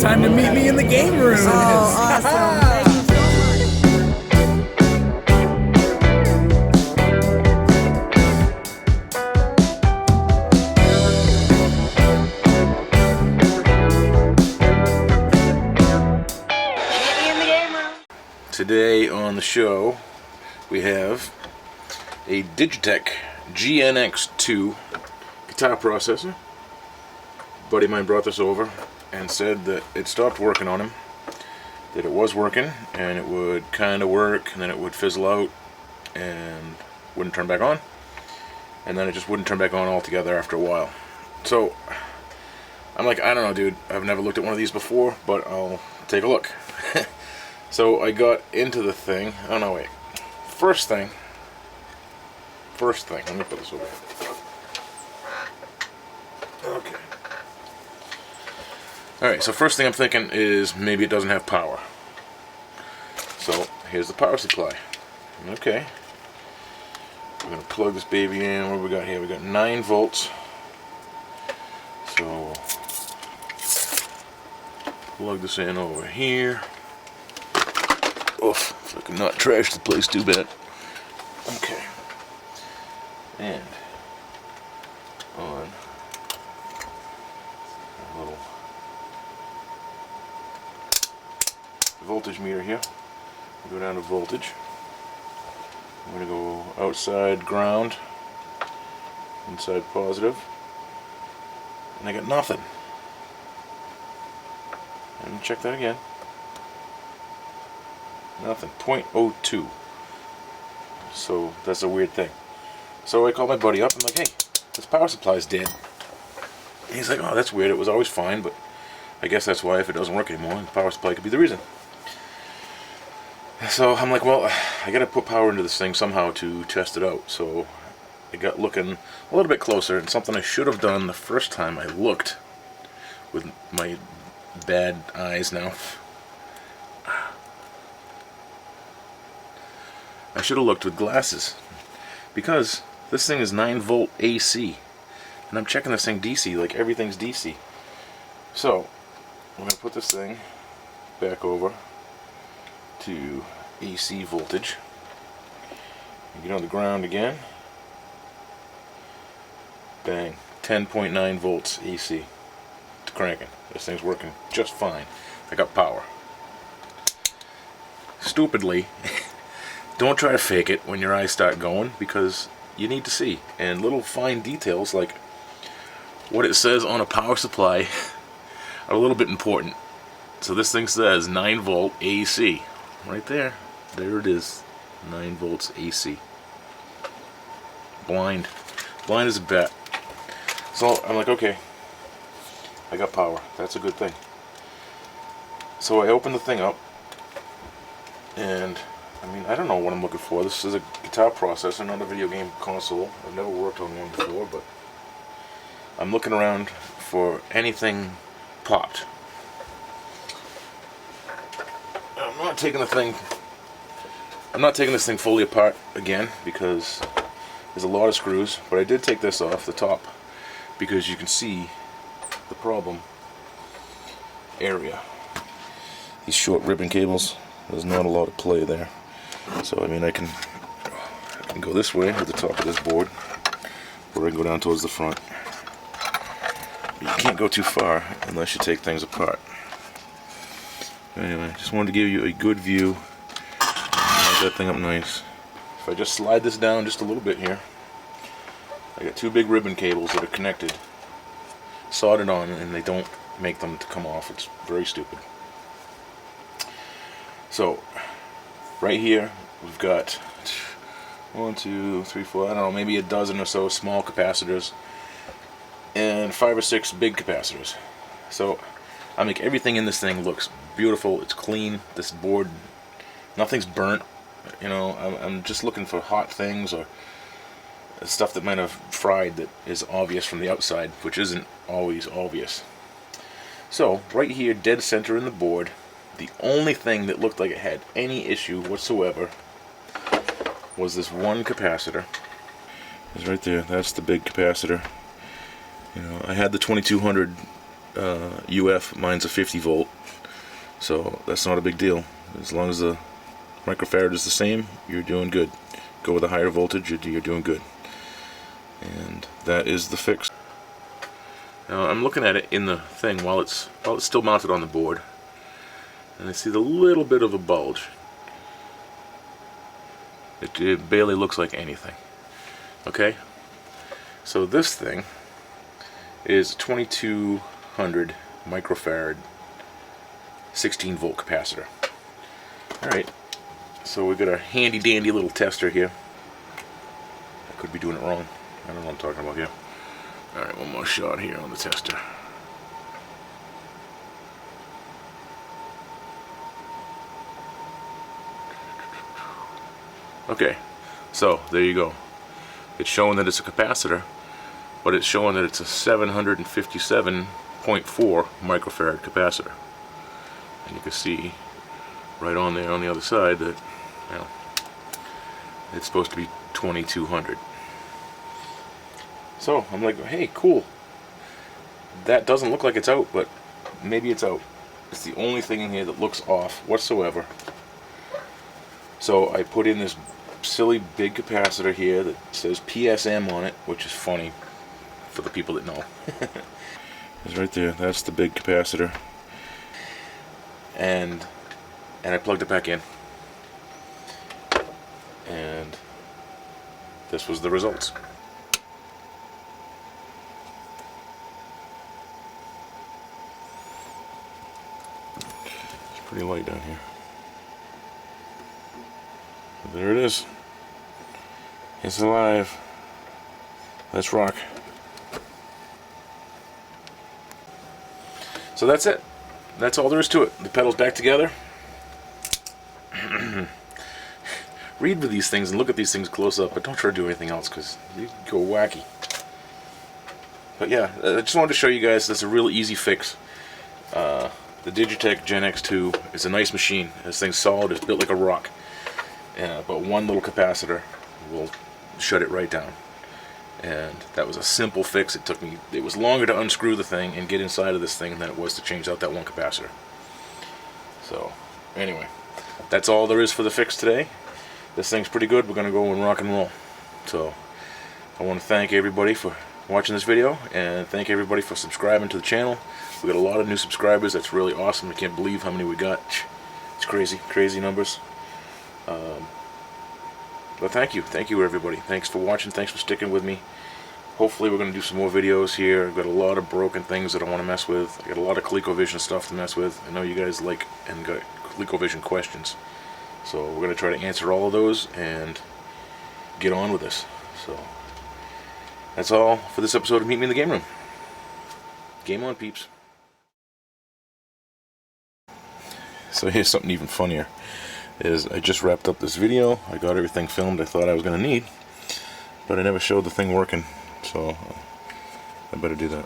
time to meet me in the game room. Oh, awesome. Thank you so Today on the show, we have a Digitech gnx2 guitar processor. A buddy of mine brought this over and said that it stopped working on him, that it was working and it would kind of work and then it would fizzle out and wouldn't turn back on, and then it just wouldn't turn back on altogether after a while. So I'm like, I don't know, dude, I've never looked at one of these before, but I'll take a look. So I got into the thing. Oh no, wait. First thing, let me put this over here. Okay. Alright, so first thing I'm thinking is maybe it doesn't have power. So here's the power supply. Okay. We're going to plug this baby in. What do we got here? We got 9 volts. So plug this in over here. Oof, if I can not trash the place too bad. Okay. And on a little voltage meter here. We'll go down to voltage. I'm going to go outside ground, inside positive, and I got nothing. And check that again. Nothing. 0.02. So that's a weird thing. So I called my buddy up. I'm like, hey, this power supply's dead. And he's like, oh, that's weird. It was always fine, but I guess that's why if it doesn't work anymore, the power supply could be the reason. So I'm like, well, I gotta put power into this thing somehow to test it out. So I got looking a little bit closer, and something I should have done the first time I looked with my bad eyes now. I should have looked with glasses, because this thing is 9 volt AC, and I'm checking this thing DC, like everything's DC. So I'm going to put this thing back over to AC voltage. Get on the ground again. Bang, 10.9 volts AC. It's cranking. This thing's working just fine. I got power. Stupidly, don't try to fake it when your eyes start going, because you need to see. And little fine details like what it says on a power supply are a little bit important. So this thing says 9 volt AC. Right there. There it is. 9 volts AC. Blind. Blind as a bat. So I'm like, okay, I got power. That's a good thing. So I open the thing up, and I mean, I don't know what I'm looking for. This is a guitar processor, not a video game console. I've never worked on one before, but I'm looking around for anything popped. I'm not taking this thing fully apart again, because there's a lot of screws, but I did take this off the top because you can see the problem area. These short ribbon cables, there's not a lot of play there. So I mean, I can go this way to the top of this board, or I can go down towards the front. But you can't go too far unless you take things apart. Anyway, just wanted to give you a good view. Make that thing up nice. If I just slide this down just a little bit here, I got 2 big ribbon cables that are connected, soldered on, and they don't make them to come off. It's very stupid. So right here we've got 1, 2, 3, 4, I don't know, maybe a dozen or so small capacitors and 5 or 6 big capacitors. So I make everything in this thing looks beautiful. It's clean. This board, nothing's burnt. You know, I'm just looking for hot things or stuff that might have fried that is obvious from the outside, which isn't always obvious. So right here, dead center in the board, the only thing that looked like it had any issue whatsoever was this one capacitor. It's right there. That's the big capacitor. You know, I had the 2200 UF. Mine's a 50 volt. So that's not a big deal. As long as the microfarad is the same, you're doing good. Go with a higher voltage, you're doing good. And that is the fix. Now I'm looking at it in the thing while it's still mounted on the board, and I see the little bit of a bulge. It barely looks like anything. Okay, so this thing is 2200 microfarad 16 volt capacitor. Alright, so we've got a handy dandy little tester here. I could be doing it wrong. I don't know what I'm talking about here. Alright, one more shot here on the tester. Okay, so there you go. It's showing that it's a capacitor, but it's showing that it's a 757.4 microfarad capacitor. And you can see right on there on the other side that, you know, it's supposed to be 2200. So I'm like, hey, cool. That doesn't look like it's out, but maybe it's out. It's the only thing in here that looks off whatsoever. So I put in this silly big capacitor here that says PSM on it, which is funny for the people that know. It's right there. That's the big capacitor. And I plugged it back in. And this was the results. It's pretty light down here. But there it is. It's alive. Let's rock. So that's it. That's all there is to it. The pedal's back together. Read with these things and look at these things close up, but don't try to do anything else because you go wacky. But yeah, I just wanted to show you guys that's a real easy fix. The Digitech gnx2 is a nice machine. This thing's solid. It's built like a rock. But one little capacitor will shut it right down. And that was a simple fix. It was longer to unscrew the thing and get inside of this thing than it was to change out that one capacitor. So anyway, that's all there is for the fix today. This thing's pretty good. We're going to go and rock and roll. So I want to thank everybody for watching this video, and thank everybody for subscribing to the channel. We got a lot of new subscribers. That's really awesome. I can't believe how many we got. It's crazy numbers. But thank you everybody. Thanks for watching. Thanks for sticking with me. Hopefully we're going to do some more videos here. I've got a lot of broken things that I want to mess with. I got a lot of ColecoVision stuff to mess with. I know you guys like and got ColecoVision questions. So we're going to try to answer all of those and get on with this. So that's all for this episode of Meet Me in the Game Room. Game on, peeps. So here's something even funnier. I just wrapped up this video. I got everything filmed I thought I was going to need, but I never showed the thing working, so I better do that.